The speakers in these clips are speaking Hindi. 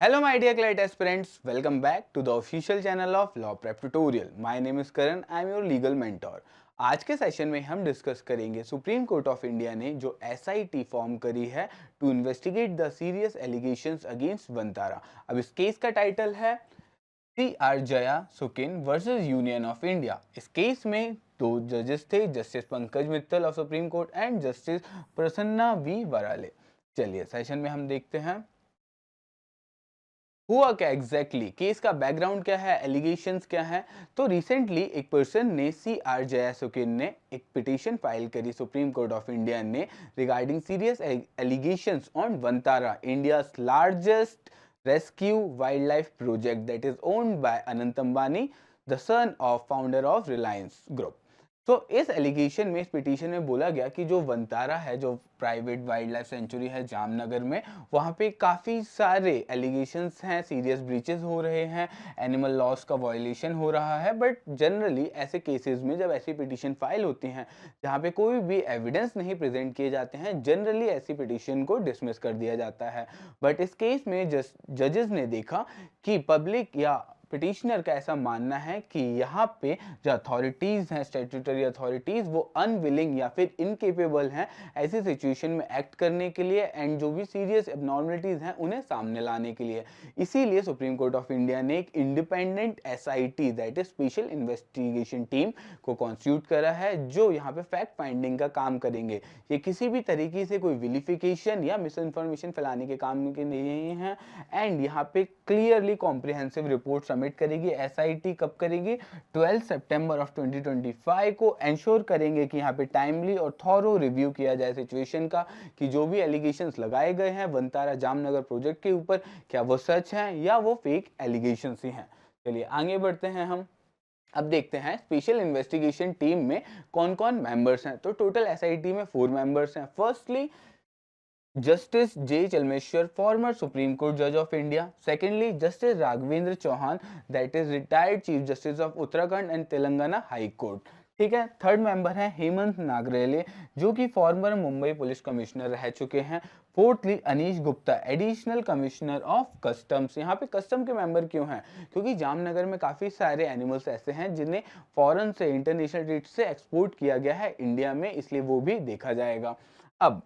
Hello my dear CLET aspirants, welcome back to the official channel of Law Prep Tutorial. My name is Karan, I am your legal mentor. आज के सेशन में हम डिस्कस करेंगे सुप्रीम कोर्ट ऑफ इंडिया ने जो एसआईटी फॉर्म करी है to investigate the serious allegations against Vantara. अब इस केस का टाइटल है C R Jaya Sukin versus Union of India. इस केस में दो जजेस थे, justice Pankaj Mittal of Supreme Court and justice Prasanna V Varale. चलिए सेशन में हम देखते हैं हुआ क्या एग्जैक्टली केस का बैकग्राउंड क्या है, एलिगेशंस क्या है। तो रिसेंटली एक पर्सन ने सी आर जयासुकिन ने एक पिटीशन फाइल करी सुप्रीम कोर्ट ऑफ इंडिया ने regarding serious allegations on Vantara, India's largest rescue wild life project that is owned by Anant Ambani, the son of founder of Reliance group. तो इस एलिगेशन में, इस पिटीशन में बोला गया कि जो वंतारा है, जो प्राइवेट वाइल्ड लाइफ सेंचुरी है जामनगर में, वहाँ पे काफ़ी सारे एलिगेशंस हैं, सीरियस ब्रीचेस हो रहे हैं, एनिमल लॉस का वायलेशन हो रहा है। बट जनरली ऐसे केसेस में जब ऐसी पिटीशन फाइल होती हैं जहाँ पे कोई भी एविडेंस नहीं प्रेजेंट किए जाते हैं, जनरली ऐसी पिटीशन को डिसमिस कर दिया जाता है। बट इस केस में जजेस ने देखा कि पब्लिक या पिटिशनर का ऐसा मानना है कि यहाँ पे जो अथॉरिटीज हैं, स्टैट्यूटरी अथॉरिटीज, वो अनविलिंग या फिर इनकेपेबल हैं ऐसी सिचुएशन में एक्ट करने के लिए एंड जो भी सीरियस एबनॉर्मलिटीज हैं उन्हें सामने लाने के लिए। इसीलिए सुप्रीम कोर्ट ऑफ इंडिया ने एक independent SIT that is special investigation team को कॉन्स्टिट्यूट करा है, जो यहाँ पे फैक्ट फाइंडिंग का काम करेंगे। ये किसी भी तरीके से कोई विलिफिकेशन या मिस इन्फॉर्मेशन फैलाने के काम के नहीं है एंड यहाँ पे क्लियरली कॉम्प्रिहेंसिव रिपोर्ट सबमिट करेगी। एसआईटी कब करेगी? 12 सितंबर ऑफ 2025 को। एंश्योर करेंगे कि यहाँ पे टाइमली और थॉरो रिव्यू किया जाए सिचुएशन का, कि जो भी एलिगेशंस लगाए गए हैं वंतारा जामनगर प्रोजेक्ट के ऊपर, क्या वो सच हैं या वो फेक एलिगेशंस ही हैं। चलिए आगे बढ़ते हैं हम। अब देखते हैं स्पेशल इन्वेस्टिगेशन टीम में कौन कौन मेंबर्स हैं। तो टोटल एसआईटी में 4 मेंबर्स हैं। Firstly justice J Chelameswar, former Supreme Court जज of India. Secondly justice Raghvendra Chauhan, that is retired chief justice of Uttarakhand and Telangana high court. ठीक है। थर्ड मेंबर है हेमंत नागरेले, जो कि फॉर्मर मुंबई पुलिस कमिश्नर रह चुके हैं। Fourthly Anish Gupta, additional commissioner of customs. यहाँ पे कस्टम के मेंबर क्यों हैं? क्योंकि जामनगर में काफ़ी सारे एनिमल्स ऐसे हैं जिन्हें फॉरेन से, इंटरनेशनल रेट से एक्सपोर्ट किया गया है इंडिया में, इसलिए वो भी देखा जाएगा। अब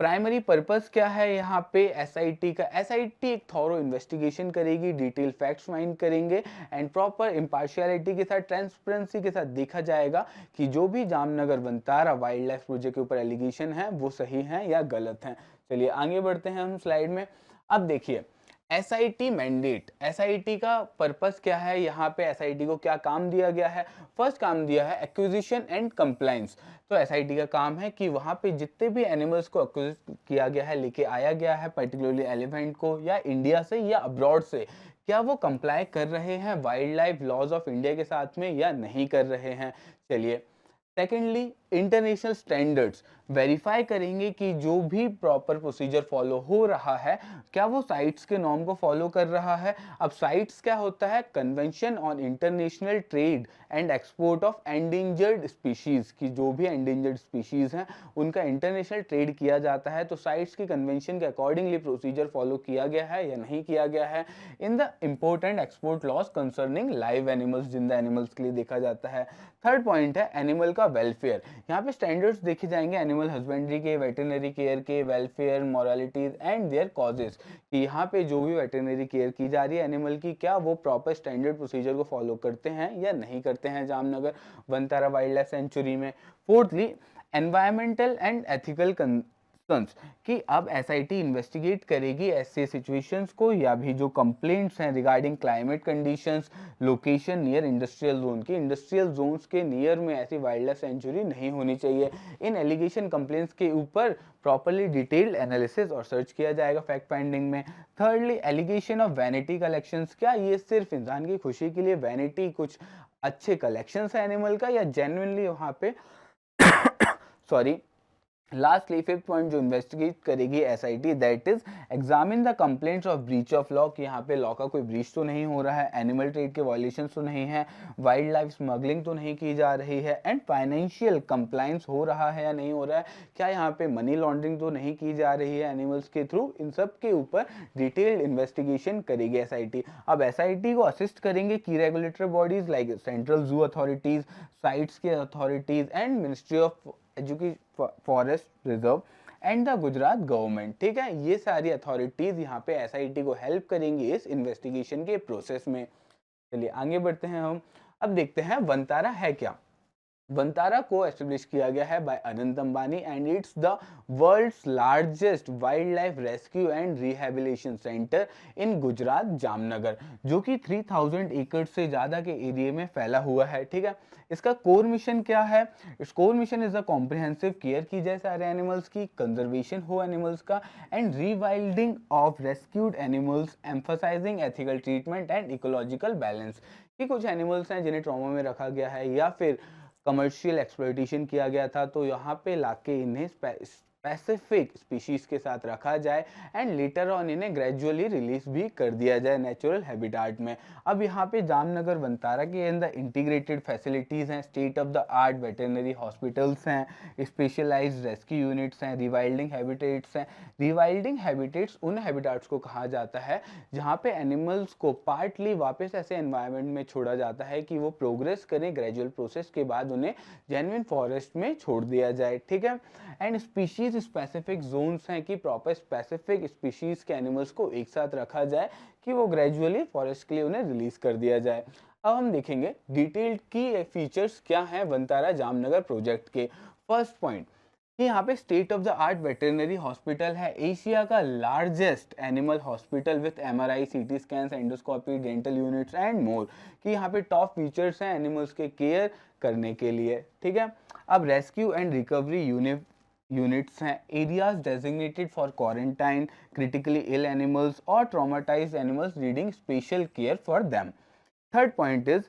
प्राइमरी पर्पस क्या है यहाँ पे एसआईटी का? एसआईटी एक थॉरो इन्वेस्टिगेशन करेगी, डिटेल फैक्ट्स फाइंड करेंगे एंड प्रॉपर इम्पार्शियलिटी के साथ, ट्रांसपेरेंसी के साथ देखा जाएगा कि जो भी Jamnagar Vantara wild life project के ऊपर एलिगेशन है वो सही है या गलत है। चलिए आगे बढ़ते हैं हम स्लाइड में। अब देखिए एसआईटी मैंडेट, एसआईटी का पर्पस क्या है, यहाँ पे एसआईटी को क्या काम दिया गया है? फर्स्ट काम दिया है एक्विजिशन एंड कंप्लायंस। तो एसआईटी का काम है कि वहाँ पे जितने भी एनिमल्स को एक्विजिट किया गया है, लेके आया गया है, पर्टिकुलरली एलिफेंट को, या इंडिया से या अब्रॉड से, क्या वो कंप्लाई कर रहे हैं wildlife laws of India के साथ में या नहीं कर रहे हैं। चलिए सेकेंडली इंटरनेशनल स्टैंडर्ड्स वेरीफाई करेंगे कि जो भी प्रॉपर प्रोसीजर फॉलो हो रहा है क्या वो साइट्स के नॉर्म को फॉलो कर रहा है। अब साइट्स क्या होता है? Convention on international trade and export of endangered species, की जो भी एंडेंजर्ड स्पीशीज हैं उनका इंटरनेशनल ट्रेड किया जाता है, तो साइट्स की कन्वेंशन के अकॉर्डिंगली प्रोसीजर फॉलो किया गया है या नहीं किया गया है। In the important export laws concerning live animals, जिंदा एनिमल्स के लिए देखा जाता है। थर्ड पॉइंट है एनिमल का वेलफेयर। यहाँ पे स्टैंडर्ड्स देखे जाएंगे एनिमल हस्बेंड्री के, वेटरनरी केयर के, welfare, moralities and their causes, कि यहाँ पे जो भी वेटरनरी केयर की जा रही है एनिमल की, क्या वो प्रॉपर स्टैंडर्ड प्रोसीजर को फॉलो करते हैं या नहीं करते हैं Jamnagar Vantara wildlife sanctuary में। Fourthly environmental and ethical concerns, कि अब एसआईटी इन्वेस्टिगेट करेगी ऐसे सिचुएशंस को या भी जो कंप्लेंट्स हैं regarding climate conditions, location near industrial zone, की इंडस्ट्रियल जोन्स के नियर में ऐसी वाइल्ड लाइफ सेंचुरी नहीं होनी चाहिए। इन एलिगेशन कंप्लेंट्स के ऊपर प्रॉपर्ली डिटेल्ड एनालिसिस और सर्च किया जाएगा फैक्ट फाइंडिंग में। Thirdly allegation of vanity collections, क्या ये सिर्फ इंसान की खुशी के लिए वैनिटी, कुछ अच्छे कलेक्शंस है एनिमल का, या जेन्युइनली वहाँ पे सॉरी लास्टली फिफ्थ पॉइंट जो इन्वेस्टिगेट करेगी SIT, that is examine the complaints of breach of law, कि यहाँ पे लॉ का कोई ब्रीच तो नहीं हो रहा है, एनिमल ट्रेड के वायलेशन तो नहीं है, वाइल्ड लाइफ स्मगलिंग तो नहीं की जा रही है, एंड फाइनेंशियल कंप्लाइंस हो रहा है या नहीं हो रहा है, क्या यहाँ पे मनी लॉन्ड्रिंग तो नहीं की जा रही है एनिमल्स के थ्रू। इन सब के ऊपर डिटेल्ड इन्वेस्टिगेशन करेगी एसआईटी। अब एसआईटी को असिस्ट करेंगे की regulatory bodies like central zoo authorities, CITES के authorities and ministry of education, forest reserve and the Gujarat government. ठीक है, ये सारी अथॉरिटीज यहाँ पे एसआईटी को हेल्प करेंगी इस इन्वेस्टिगेशन के प्रोसेस में। चलिए आगे बढ़ते हैं हम। अब देखते हैं वनतारा है क्या। वनतारा को एस्टेब्लिश किया गया है by Anant Ambani and it's the world's largest wildlife rescue and rehabilitation centre in Gujarat Jamnagar, जो कि 3000 एकड़ से ज़्यादा के एरिया में फैला हुआ है। ठीक है, इसका कोर मिशन क्या है? Its core mission is a comprehensive care की जाए सारे एनिमल्स की, कंजर्वेशन हो एनिमल्स का, and rewilding of rescued animals, emphasising ethical treatment and ecological balance. कि कुछ एनिमल्स हैं जिन्हें ट्रॉमा में रखा गया है या फिर कमर्शियल एक्सप्लॉइटेशन किया गया था, तो यहाँ पे लाके इन्हें स्पेसिफिक स्पीशीज के साथ रखा जाए एंड लेटर ऑन इन्हें ग्रेजुअली रिलीज भी कर दिया जाए नेचुरल हैबिटेट में। अब यहाँ पे जामनगर वनतारा के अंदर इंटीग्रेटेड फैसिलिटीज़ हैं, state of the art veterinary hospitals हैं, स्पेशलाइज्ड रेस्क्यू यूनिट्स हैं, रिवाइल्डिंग हैबिटेट्स हैं। रिवाइल्डिंग हैबिटेट्स उन हैबिटेट्स को कहा जाता है जहाँ पे एनिमल्स को पार्टली वापस ऐसे एनवायरनमेंट में छोड़ा जाता है कि वो प्रोग्रेस करें, ग्रेजुअल प्रोसेस के बाद उन्हें जेन्युइन फॉरेस्ट में छोड़ दिया जाए। ठीक है, एंड स्पीशीज स्पेसिफिक जोन्स हैं कि प्रॉपर स्पेसिफिक स्पीशीज के एनिमल्स को एक साथ रखा जाए कि वो ग्रेजुअली फॉरेस्ट के लिए उन्हें रिलीज कर दिया जाए। अब हम देखेंगे डिटेल्ड की फीचर्स क्या हैं वनतारा जामनगर प्रोजेक्ट के। फर्स्ट पॉइंट कि यहाँ पे state of the art veterinary hospital है, एशिया का largest animal hospital with MRI, CT scans, endoscopy, dental units and more. कि यहाँ पे टॉप फीचर्स हैं एनिमल्स के केयर करने के लिए। ठीक है, अब रेस्क्यू एंड रिकवरी यूनिट्स हैं, areas designated for quarantine critically ill animals और traumatized animals needing special care for them. Third point is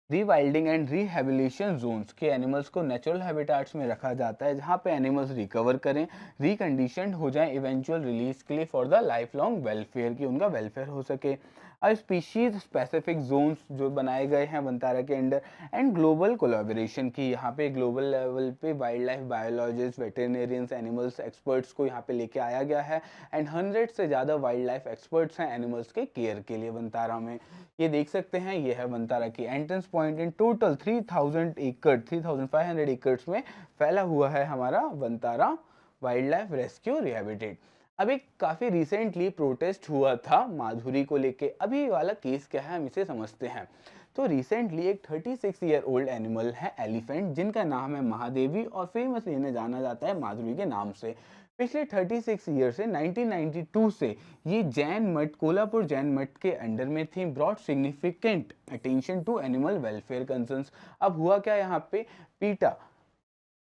rewilding and rehabilitation zones के एनिमल्स को नेचुरल हैबिटेट्स में रखा जाता है जहाँ पे एनिमल्स रिकवर करें, रिकंडीशनड हो जाएं इवेंचुअल रिलीज के लिए for the life long welfare, की उनका वेलफेयर हो सके। अब स्पीशीज स्पेसिफिक जोन्स जो बनाए गए हैं वनतारा के अंडर, एंड ग्लोबल कोलैबोरेशन की यहाँ पे ग्लोबल लेवल पे wildlife biologist, veterinarians, animals experts को यहाँ पे लेके आया गया है, एंड 100 से ज़्यादा वाइल्ड लाइफ एक्सपर्ट्स हैं एनिमल्स के केयर के लिए वनतारा में। ये देख सकते हैं, ये है वनतारा की एंट्रेंस पॉइंट। इन टोटल 3000 एकड़ 3500 एकड़ में फैला हुआ है हमारा वनतारा वाइल्ड लाइफ रेस्क्यू रिहैबिटेट। अब एक काफ़ी रिसेंटली प्रोटेस्ट हुआ था माधुरी को लेके। अभी वाला केस क्या है हम इसे समझते हैं। तो रिसेंटली एक 36 ईयर ओल्ड एनिमल है एलिफेंट, जिनका नाम है महादेवी और फेमसली इन्हें जाना जाता है माधुरी के नाम से। पिछले 36 ईयर से 1992 से ये जैन मठ, कोल्हापुर जैन मठ के अंडर में थी, brought significant attention to animal welfare concerns. अब हुआ क्या, यहाँ पे पीटा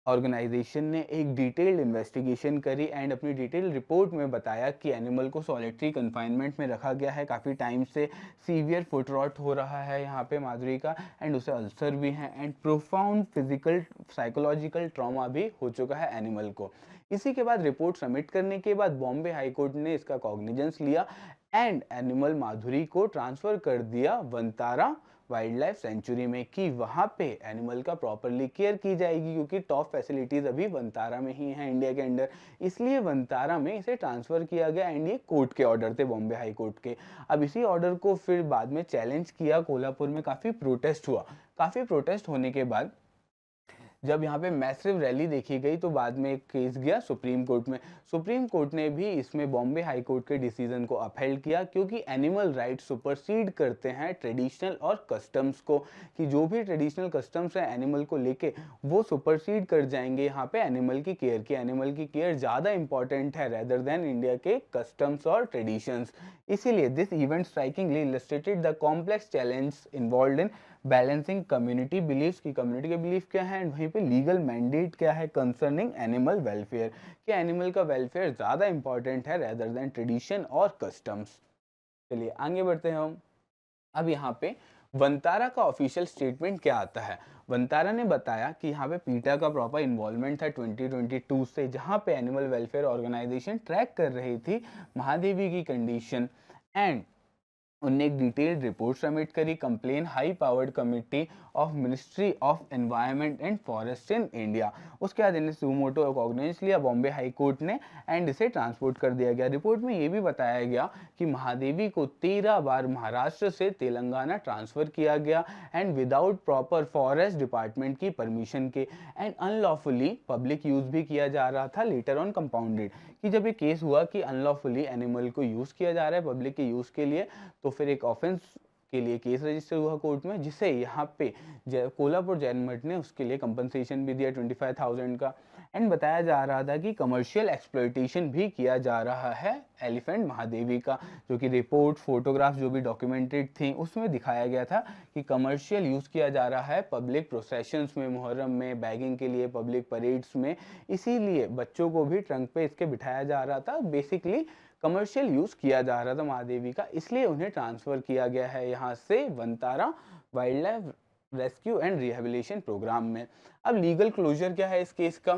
ऑर्गेनाइजेशन ने एक डिटेल्ड इन्वेस्टिगेशन करी एंड अपनी डिटेल्ड रिपोर्ट में बताया कि एनिमल को सॉलिटरी कन्फाइनमेंट में रखा गया है काफ़ी टाइम से, सीवियर फुट रॉट हो रहा है यहाँ पे माधुरी का, एंड उसे अल्सर भी है, and profound physical psychological trauma भी हो चुका है एनिमल को। इसी के बाद रिपोर्ट सबमिट करने के बाद बॉम्बे हाई कोर्ट ने इसका कॉग्निजेंस लिया एंड एनिमल माधुरी को ट्रांसफ़र कर दिया वनतारा वाइल्ड लाइफ सेंचुरी में, कि वहाँ पे एनिमल का प्रॉपरली केयर की जाएगी, क्योंकि टॉप फैसिलिटीज़ अभी वनतारा में ही हैं इंडिया के अंदर, इसलिए वनतारा में इसे ट्रांसफ़र किया गया। एंड ये कोर्ट के ऑर्डर थे, बॉम्बे हाई कोर्ट के। अब इसी ऑर्डर को फिर बाद में चैलेंज किया, कोल्हापुर में काफ़ी प्रोटेस्ट हुआ। काफ़ी प्रोटेस्ट होने के बाद जब यहाँ पे मैसिव रैली देखी गई तो बाद में एक केस गया सुप्रीम कोर्ट में। सुप्रीम कोर्ट ने भी इसमें बॉम्बे हाई कोर्ट के डिसीजन को अपहेल्ड किया, क्योंकि एनिमल राइट्स सुपरसीड करते हैं ट्रेडिशनल और कस्टम्स को, कि जो भी ट्रेडिशनल कस्टम्स हैं एनिमल को लेके वो सुपरसीड कर जाएंगे यहाँ पे एनिमल की केयर की। एनिमल की केयर ज़्यादा इंपॉर्टेंट है रेदर देन इंडिया के कस्टम्स और ट्रेडिशंस। इसीलिए this event strikingly illustrated the complex challenge involve in balancing community beliefs, की कम्युनिटी के बिलीफ क्या है एंड वहीं पे लीगल मैंडेट क्या है कंसर्निंग एनिमल वेलफेयर, कि एनिमल का वेलफेयर ज़्यादा इंपॉर्टेंट है रेदर देन ट्रेडिशन और कस्टम्स। चलिए आगे बढ़ते हैं हम। अब यहाँ पे वंतारा का ऑफिशियल स्टेटमेंट क्या आता है? वंतारा ने बताया कि यहाँ पे पीटा का प्रॉपर इन्वॉल्वमेंट था 2022 से, जहाँ पे एनिमल वेलफेयर ऑर्गेनाइजेशन ट्रैक कर रही थी महादेवी की कंडीशन, एंड उनने एक डिटेल्ड रिपोर्ट सबमिट करी। Complain high powered committee of ministry of environment and forest in India. उसके बाद इन्हें सुमोटो कॉग्निजेंस लिया बॉम्बे हाई कोर्ट ने, एंड इसे ट्रांसपोर्ट कर दिया गया। रिपोर्ट में ये भी बताया गया कि महादेवी को 13 बार महाराष्ट्र से तेलंगाना ट्रांसफर किया गया, and without proper forest department की परमिशन के, एंड अनलॉफुली पब्लिक यूज भी किया जा रहा था। लेटर ऑन कंपाउंडेड कि जब ये केस हुआ कि अनलॉफुली एनिमल को यूज किया जा रहा है पब्लिक के यूज के लिए, तो फिर एक ऑफेंस के लिए केस रजिस्टर हुआ कोर्ट में, जिसे यहाँ पे कोल्हापुर जैन मठ ने उसके लिए कंपनसेशन भी दिया 25,000 का। एंड बताया जा रहा था कि कमर्शियल एक्सप्लॉयटेशन भी किया जा रहा है एलिफेंट महादेवी का, जो कि रिपोर्ट फोटोग्राफ जो भी डॉक्यूमेंटेड थी उसमें दिखाया गया था कि कमर्शियल यूज़ किया जा रहा है पब्लिक प्रोसेशंस में, मुहर्रम में, बैगिंग के लिए, पब्लिक परेड्स में। इसीलिए बच्चों को भी ट्रंक पे इसके बिठाया जा रहा था। बेसिकली कमर्शियल यूज किया जा रहा था महादेवी का, इसलिए उन्हें ट्रांसफर किया गया है यहाँ से Vantara wildlife rescue and rehabilitation programme में। अब लीगल क्लोजर क्या है इस केस का?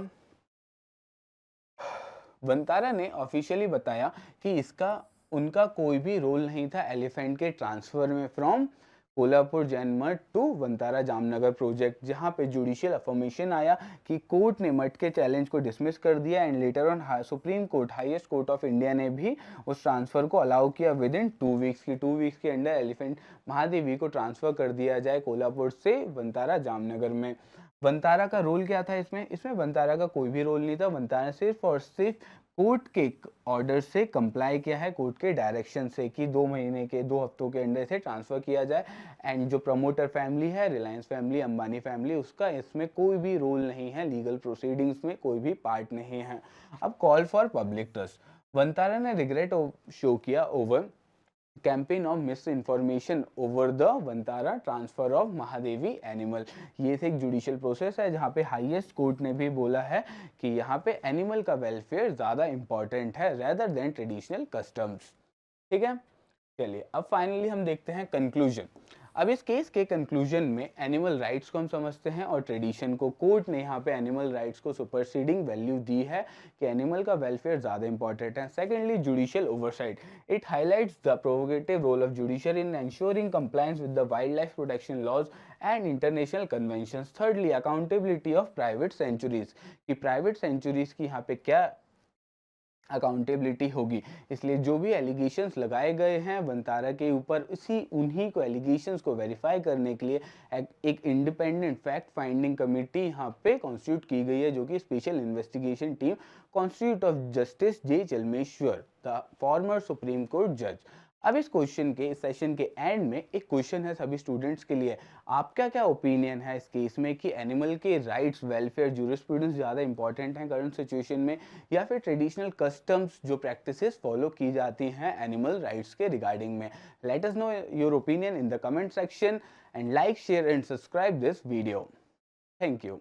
वंतारा ने ऑफिशियली बताया कि इसका उनका कोई भी रोल नहीं था एलिफेंट के ट्रांसफर में फ्रॉम कोल्हापुर जैन मठ टू वंतारा जामनगर प्रोजेक्ट, जहां पे जुडिशियल अफर्मेशन आया कि कोर्ट ने मठ के चैलेंज को डिसमिस कर दिया, and later on supreme court, highest court of India ने भी उस ट्रांसफर को अलाउ किया विद इन 2 वीक्स की 2 वीक्स के अंदर एलिफेंट महादेवी को ट्रांसफर कर दिया जाए कोल्हापुर से वंतारा जामनगर में। वंतारा का रोल क्या था इसमें? इसमें वंतारा का कोई भी रोल नहीं था। वंतारा सिर्फ और सिर्फ कोर्ट के ऑर्डर से कंप्लाई किया है, कोर्ट के डायरेक्शन से, कि 2 महीने के 2 हफ्तों के अंदर से ट्रांसफर किया जाए। एंड जो प्रमोटर फैमिली है, रिलायंस फैमिली, अंबानी फैमिली, उसका इसमें कोई भी रोल नहीं है, लीगल प्रोसीडिंग्स में कोई भी पार्ट नहीं है। अब call for public trust, Vantara ने रिग्रेट शो किया over campaign of miss information over the Vantara transfer of Mahadevi animal. ये एक जुडिशियल प्रोसेस है जहाँ पे हाईएस्ट कोर्ट ने भी बोला है कि यहाँ पे एनिमल का वेलफेयर ज़्यादा इंपॉर्टेंट है रेदर देन ट्रेडिशनल कस्टम्स। ठीक है, चलिए अब फाइनली हम देखते हैं कंक्लूजन। अब इस केस के कंक्लूजन में एनिमल राइट्स को हम समझते हैं और ट्रेडिशन को। कोर्ट ने यहाँ पे एनिमल राइट्स को सुपरसीडिंग वैल्यू दी है कि एनिमल का वेलफेयर ज़्यादा इंपॉर्टेंट है। Secondly, judicial oversight, it highlights the provocative role of judiciary in ensuring compliance with the wildlife protection laws and international conventions. Thirdly, accountability of private sanctuaries, कि प्राइवेट सेंचुरीज की यहाँ पे क्या अकाउंटेबिलिटी होगी। इसलिए जो भी एलिगेशंस लगाए गए हैं वंतारा के ऊपर, उन्हीं को एलिगेशंस को वेरीफाई करने के लिए एक इंडिपेंडेंट फैक्ट फाइंडिंग कमेटी यहाँ पे कॉन्स्टिट्यूट की गई है, जो कि special investigation team constitute of justice J Chelameswar, the former Supreme Court जज। अब इस क्वेश्चन के, इस सेशन के एंड में एक क्वेश्चन है सभी स्टूडेंट्स के लिए, आपका क्या ओपिनियन है इस केस में कि एनिमल के राइट्स, वेलफेयर, जूरिस्प्रूडेंस ज़्यादा इंपॉर्टेंट हैं करंट सिचुएशन में, या फिर ट्रेडिशनल कस्टम्स जो प्रैक्टिसेस फॉलो की जाती हैं एनिमल राइट्स के रिगार्डिंग में? Let us know your opinion in the comment section, and like, share and subscribe this video. Thank you.